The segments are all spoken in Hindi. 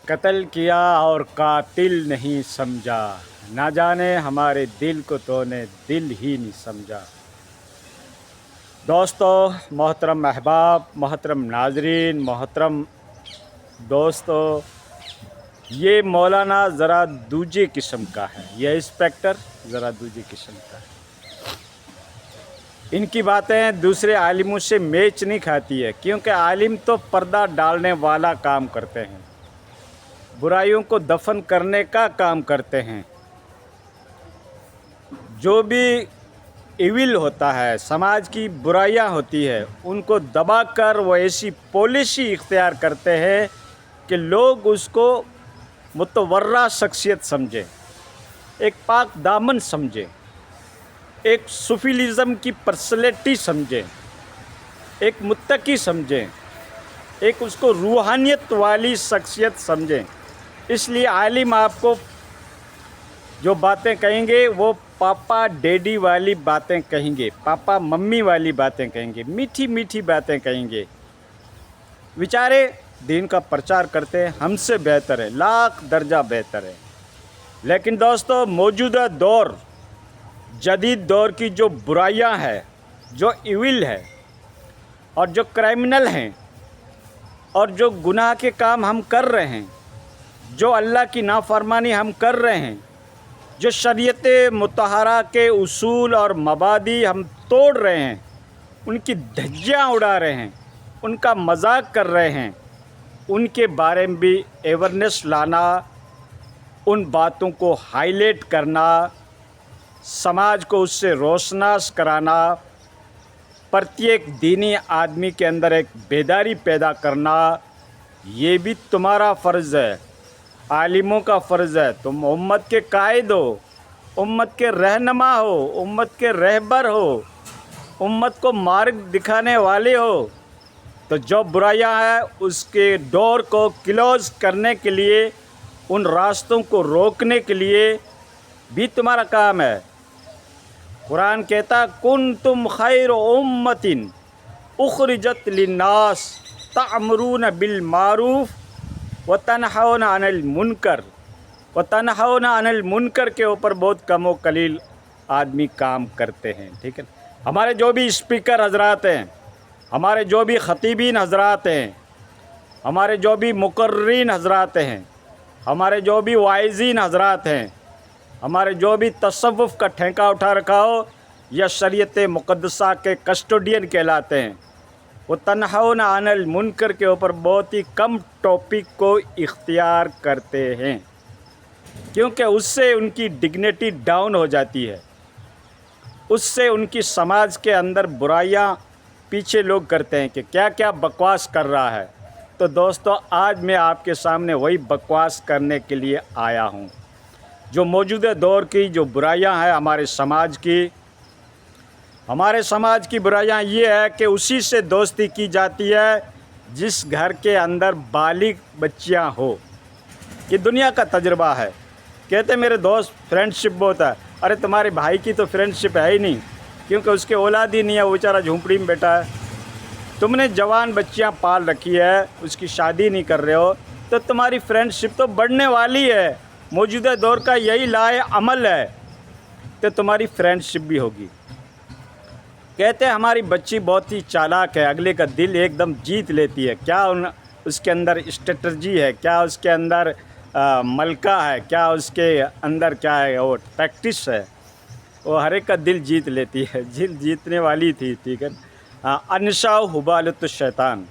कत्ल किया और कातिल नहीं समझा, ना जाने हमारे दिल को तूने दिल ही नहीं समझा। दोस्तों, मोहतरम अहबाब, मोहतरम नाजरीन, मोहतरम दोस्तों, ये मौलाना ज़रा दूजी किस्म का है, यह इंस्पेक्टर ज़रा दूजी किस्म का है। इनकी बातें दूसरे आलिमों से मैच नहीं खाती है, क्योंकि आलिम तो पर्दा डालने वाला काम करते हैं, बुराइयों को दफन करने का काम करते हैं। जो भी इविल होता है, समाज की बुराइयां होती है, उनको दबाकर वो ऐसी पॉलिसी इख्तियार करते हैं कि लोग उसको मुतवर्रा शख्सियत समझें, एक पाक दामन समझें, एक सूफीज़म की पर्सनैलिटी समझें, एक मुत्तकी समझें, एक उसको रूहानियत वाली शख्सियत समझें। इसलिए आलिम आपको जो बातें कहेंगे वो पापा डैडी वाली बातें कहेंगे, पापा मम्मी वाली बातें कहेंगे, मीठी मीठी बातें कहेंगे। बेचारे दीन का प्रचार करते हैं, हमसे बेहतर है, लाख दर्जा बेहतर है। लेकिन दोस्तों, मौजूदा दौर, जदीद दौर की जो बुराइयां हैं, जो इविल है और जो क्रिमिनल हैं और जो गुनाह के काम हम कर रहे हैं, जो अल्लाह की नाफरमानी हम कर रहे हैं, जो शरीयत मुतहरा के उसूल और मबादी हम तोड़ रहे हैं, उनकी धज्जियाँ उड़ा रहे हैं, उनका मजाक कर रहे हैं, उनके बारे में भी अवेयरनेस लाना, उन बातों को हाईलाइट करना, समाज को उससे रोशनास कराना, प्रत्येक दीनी आदमी के अंदर एक बेदारी पैदा करना, ये भी तुम्हारा फ़र्ज़ है, आलिमों का फ़र्ज़ है। तुम उम्मत के कायद हो, उम्मत के रहनुमा हो, उम्मत के रहबर हो, उम्मत को मार्ग दिखाने वाले हो। तो जो बुराइयां हैं उसके डोर को क्लोज़ करने के लिए, उन रास्तों को रोकने के लिए भी तुम्हारा काम है। कुरान कहता, कुंतुम खैर उम्मतिन उखरिजत लिन्नास तअमरून बिल मारूफ व तनहौना अनिल मुनकर। व तनहौना अनिल मुनकर के ऊपर बहुत कम व कलील आदमी काम करते हैं। ठीक है, हमारे जो भी स्पीकर हजरात हैं, हमारे जो भी ख़तीबीन हजरात हैं, हमारे जो भी मुकर्रीन हजरात हैं, हमारे जो भी वाइज़ीन हजरात हैं, हमारे जो भी तसव्वुफ़ का ठेका उठा रखा हो या शरीयत मुक़द्दसा के कस्टोडियन कहलाते हैं, वो तन्हौना अनिल मुनकर के ऊपर बहुत ही कम टॉपिक को इख्तियार करते हैं, क्योंकि उससे उनकी डिग्निटी डाउन हो जाती है, उससे उनकी समाज के अंदर बुराइयां पीछे लोग करते हैं कि क्या क्या बकवास कर रहा है। तो दोस्तों, आज मैं आपके सामने वही बकवास करने के लिए आया हूं। जो मौजूदा दौर की जो बुराइयां हैं हमारे समाज की बुराइयां ये है कि उसी से दोस्ती की जाती है जिस घर के अंदर बालिग बच्चियां हो। ये दुनिया का तजुर्बा है। कहते मेरे दोस्त फ्रेंडशिप बहुत है। अरे तुम्हारे भाई की तो फ्रेंडशिप है ही नहीं, क्योंकि उसके औलाद ही नहीं है, वो बेचारा झोंपड़ी में बैठा है। तुमने जवान बच्चियां पाल रखी है, उसकी शादी नहीं कर रहे हो, तो तुम्हारी फ्रेंडशिप तो बढ़ने वाली है। मौजूदा दौर का यही लाए अमल है, तो तुम्हारी फ्रेंडशिप भी होगी। कहते हैं हमारी बच्ची बहुत ही चालाक है, अगले का दिल एकदम जीत लेती है। क्या उसके अंदर स्ट्रेटजी है, क्या उसके अंदर मलका है, क्या उसके अंदर क्या है, वो प्रैक्टिस है, वो हर एक का दिल जीत लेती है। दिल जीतने वाली थी। ठीक है, अनशा हुबालत शैतान।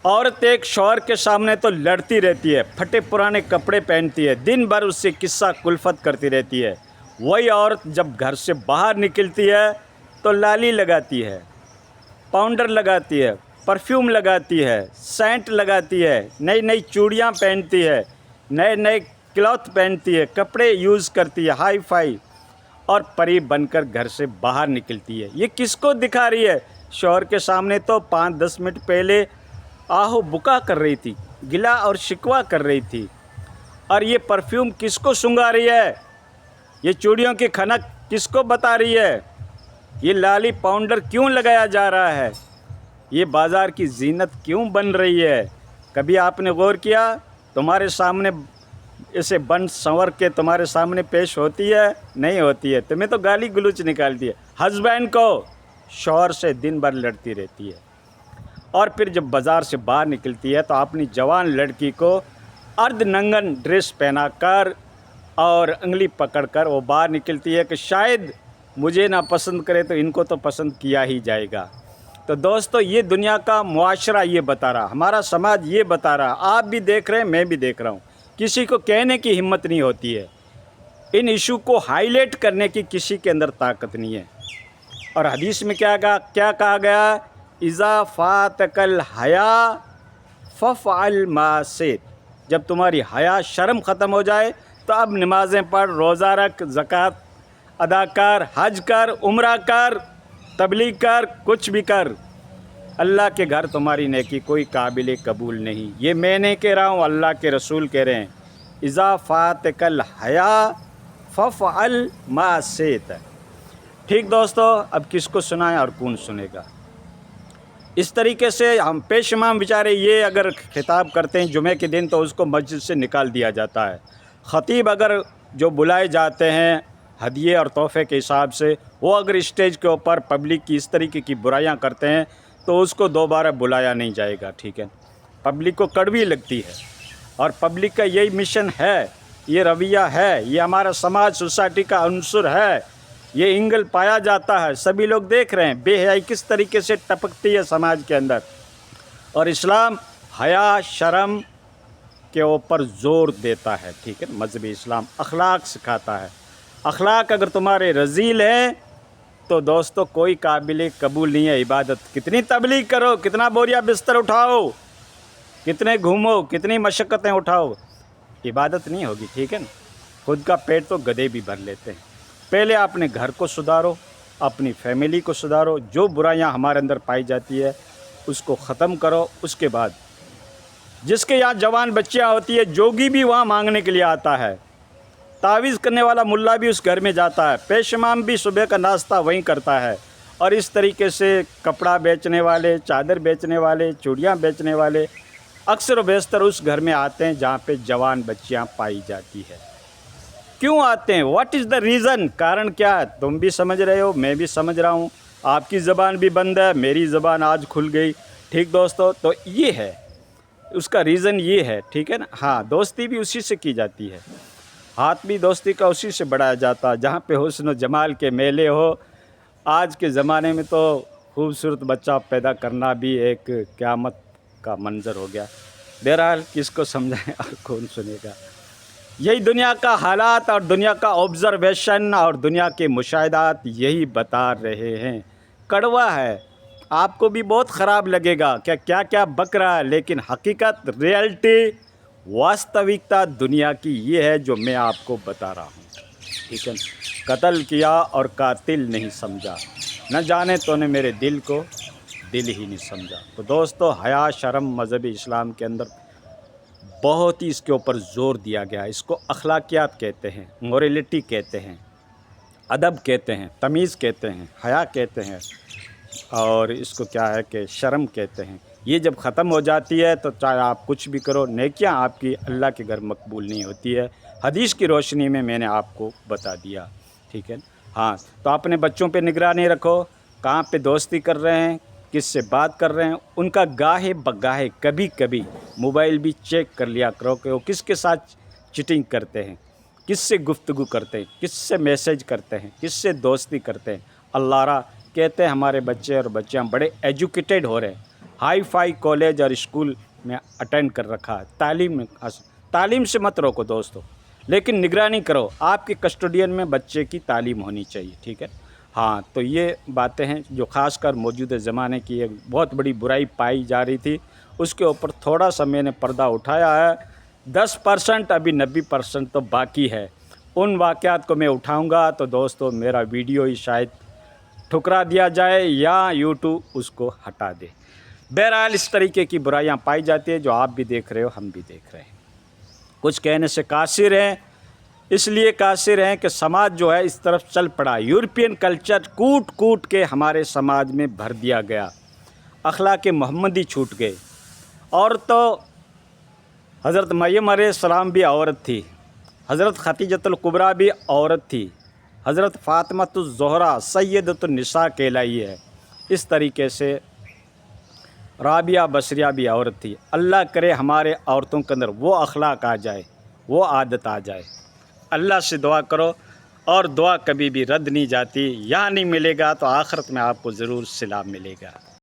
औरत एक शौहर के सामने तो लड़ती रहती है, फटे पुराने कपड़े पहनती है, दिन भर उससे किस्सा कुल्फत करती रहती है। वही औरत जब घर से बाहर निकलती है तो लाली लगाती है, पाउडर लगाती है, परफ्यूम लगाती है, सेंट लगाती है, नई नई चूड़ियाँ पहनती है, नए नए क्लॉथ पहनती है, कपड़े यूज़ करती है हाई फाई, और परी बनकर घर से बाहर निकलती है। ये किसको दिखा रही है? शौहर के सामने तो 5-10 मिनट पहले आहो बुका कर रही थी, गिला और शिकवा कर रही थी। और ये परफ्यूम किसको सुंघा रही है? ये चूड़ियों की खनक किसको बता रही है? ये लाली पाउडर क्यों लगाया जा रहा है? ये बाज़ार की जीनत क्यों बन रही है? कभी आपने गौर किया तुम्हारे सामने इसे बन संवर के तुम्हारे सामने पेश होती है? नहीं होती है। तुम्हें तो गाली गलौज निकालती है। हस्बैंड को शौहर से दिन भर लड़ती रहती है, और फिर जब बाज़ार से बाहर निकलती है तो अपनी जवान लड़की को अर्धनंगन ड्रेस पहनाकर और उंगली पकड़कर वो बाहर निकलती है कि शायद मुझे ना पसंद करे तो इनको तो पसंद किया ही जाएगा। तो दोस्तों, ये दुनिया का मुआशरा ये बता रहा, हमारा समाज ये बता रहा, आप भी देख रहे हैं, मैं भी देख रहा हूँ। किसी को कहने की हिम्मत नहीं होती है, इन इशू को हाईलाइट करने की किसी के अंदर ताकत नहीं है। और हदीस में क्या कहा गया? इज़ा फ़ातकल हया फ़फ़अल मा शित। जब तुम्हारी हया शर्म ख़त्म हो जाए तो अब नमाज़ें पढ़, रोज़ा रख, ज़कात अदा कर, हज कर, उम्रा कर, तबलीग कर, कुछ भी कर। अल्लाह के घर तुम्हारी नेकी कोई काबिल कबूल नहीं। ये मैं नहीं कह रहा हूँ, अल्लाह के रसूल कह रहे हैं। इज़ा फ़ातकल हया फ़फ़अल मा शित। ठीक दोस्तों, अब किसको सुनाएं और कौन सुनेगा? इस तरीके से हम पेश इमाम बेचारे ये अगर खिताब करते हैं जुमे के दिन तो उसको मस्जिद से निकाल दिया जाता है। ख़तीब अगर जो बुलाए जाते हैं हदिये और तोहफ़े के हिसाब से, वो अगर स्टेज के ऊपर पब्लिक की इस तरीके की बुराइयां करते हैं तो उसको दोबारा बुलाया नहीं जाएगा। ठीक है, पब्लिक को कड़वी लगती है और पब्लिक का यही मिशन है, ये रवैया है, ये हमारा समाज सोसाइटी का अंसुर है, ये एंगल पाया जाता है। सभी लोग देख रहे हैं बेहयाई किस तरीके से टपकती है समाज के अंदर। और इस्लाम हया शर्म के ऊपर ज़ोर देता है। ठीक है, मज़हब इस्लाम अखलाक सिखाता है। अखलाक अगर तुम्हारे रजील हैं तो दोस्तों कोई काबिल कबूल नहीं है इबादत। कितनी तबलीग करो, कितना बोरिया बिस्तर उठाओ, कितने घूमो, कितनी मशक्क़तें उठाओ, इबादत नहीं होगी। ठीक है ना, खुद का पेट तो गधे भी भर लेते हैं। पहले अपने घर को सुधारो, अपनी फैमिली को सुधारो, जो बुराइयां हमारे अंदर पाई जाती है उसको ख़त्म करो। उसके बाद जिसके यहाँ जवान बच्चियाँ होती है, जोगी भी वहाँ मांगने के लिए आता है, तावीज़ करने वाला मुल्ला भी उस घर में जाता है, पेश इमाम भी सुबह का नाश्ता वहीं करता है। और इस तरीके से कपड़ा बेचने वाले, चादर बेचने वाले, चूड़ियाँ बेचने वाले अक्सर व बेशतर उस घर में आते हैं जहाँ पे जवान बच्चियाँ पाई जाती है। क्यों आते हैं? What is the reason? कारण क्या है? तुम भी समझ रहे हो, मैं भी समझ रहा हूँ, आपकी ज़बान भी बंद है, मेरी ज़बान आज खुल गई। ठीक दोस्तों, तो ये है उसका रीज़न, ये है। ठीक है ना। हाँ, दोस्ती भी उसी से की जाती है, हाथ भी दोस्ती का उसी से बढ़ाया जाता है जहाँ पे हुस्न जमाल के मेले हो। आज के ज़माने में तो खूबसूरत बच्चा पैदा करना भी एक क़यामत का मंज़र हो गया। बहरहाल किसको समझाएं और कौन सुनेगा? यही दुनिया का हालात और दुनिया का ऑब्ज़र्वेशन और दुनिया के मुशाहिदात यही बता रहे हैं। कड़वा है, आपको भी बहुत ख़राब लगेगा क्या क्या बक रहा है, लेकिन हकीकत, रियलिटी, वास्तविकता दुनिया की ये है जो मैं आपको बता रहा हूँ। ठीक है, कत्ल किया और कातिल नहीं समझा, न जाने तो ने मेरे दिल को दिल ही नहीं समझा। तो दोस्तों, हया शर्म मज़हब इस्लाम के अंदर बहुत ही इसके ऊपर ज़ोर दिया गया है। इसको अखलाकियात कहते हैं, मोरलिटी कहते हैं, अदब कहते हैं, तमीज़ कहते हैं, हया कहते हैं, और इसको क्या है कि शर्म कहते हैं। ये जब ख़त्म हो जाती है तो चाहे आप कुछ भी करो, नेकियां आपकी अल्लाह के घर मकबूल नहीं होती है। हदीस की रोशनी में मैंने आपको बता दिया। ठीक है। हाँ, तो अपने बच्चों पे निगरानी रखो, कहाँ पे दोस्ती कर रहे हैं, किससे बात कर रहे हैं, उनका गाहे बगाहे कभी कभी मोबाइल भी चेक कर लिया करो कि वो किसके साथ चीटिंग करते हैं, किससे गुफ्तगू करते हैं, किससे मैसेज करते हैं, किससे दोस्ती करते हैं। अल्लाह कहते हैं हमारे बच्चे और बच्चियाँ बड़े एजुकेटेड हो रहे हैं, हाई फाई कॉलेज और स्कूल में अटेंड कर रखा है। तालीम से मत रोको दोस्तों, लेकिन निगरानी करो, आपके कस्टोडियन में बच्चे की तालीम होनी चाहिए। ठीक है। हाँ, तो ये बातें हैं जो ख़ासकर मौजूदा ज़माने की एक बहुत बड़ी बुराई पाई जा रही थी, उसके ऊपर थोड़ा सा मैंने पर्दा उठाया है। 10% अभी 90% तो बाकी है। उन वाक़यात को मैं उठाऊंगा तो दोस्तों मेरा वीडियो ही शायद ठुकरा दिया जाए या यूट्यूब उसको हटा दे। बहरहाल इस तरीके की बुराइयां पाई जाती है जो आप भी देख रहे हो, हम भी देख रहे हैं। कुछ कहने से कासिर हैं, इसलिए कासिर हैं कि समाज जो है इस तरफ चल पड़ा। यूरोपियन कल्चर कूट कूट के हमारे समाज में भर दिया गया, अखलाक मोहम्मदी छूट गए। और तो हज़रत मरियम अलैहिस्सलाम भी औरत थी, हज़रत खदीजतुल कुबरा भी औरत थी, हज़रत फ़ातिमतुज़ ज़ोहरा सय्यदतुन निसा कहलाई है। इस तरीके से राबिया बसरिया भी औरत थी। अल्लाह करे हमारे औरतों के अंदर वो अखलाक आ जाए, वो आदत आ जाए। अल्लाह से दुआ करो, और दुआ कभी भी रद्द नहीं जाती। यहाँ नहीं मिलेगा तो आखिरत में आपको ज़रूर सिला मिलेगा।